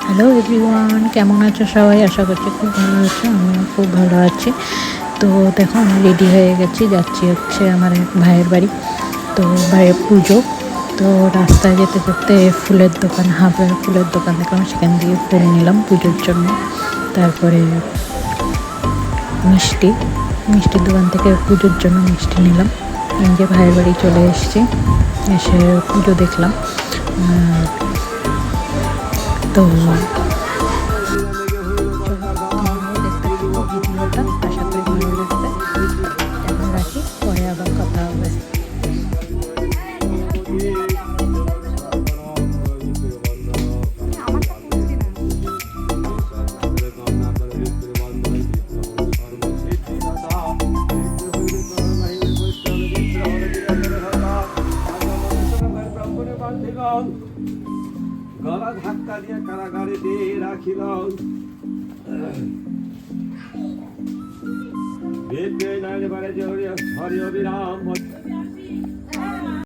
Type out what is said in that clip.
Hello everyone, কেমন আছো সবাই? আশা করছি খুব ভালো আছো। আমিও খুব ভালো আছি। তো দেখো, আমি রেডি হয়ে গেছি, যাচ্ছি হচ্ছে আমার এক ভাইয়ের বাড়ি। তো ভাইয়ের পুজো। তো রাস্তায় যেতে যেতে ফুলের দোকান, হাবড়ার ফুলের দোকান দেখলাম, সেখান দিয়ে ফুল নিলাম পুজোর জন্য। তারপরে মিষ্টি মিষ্টির দোকান থেকে পুজোর জন্য মিষ্টি নিলাম। এই যে ভাইয়ের বাড়ি চলে এসেছি, এসে পুজো দেখলাম। তো ভিডিওটা আশা করি ভালো লাগবে। এখন রাখি, পরে আবার কথা হবে। গলা ধাক্কা দিয়ে কারাগারে দিয়ে রাখিল, হরি অবিরাম।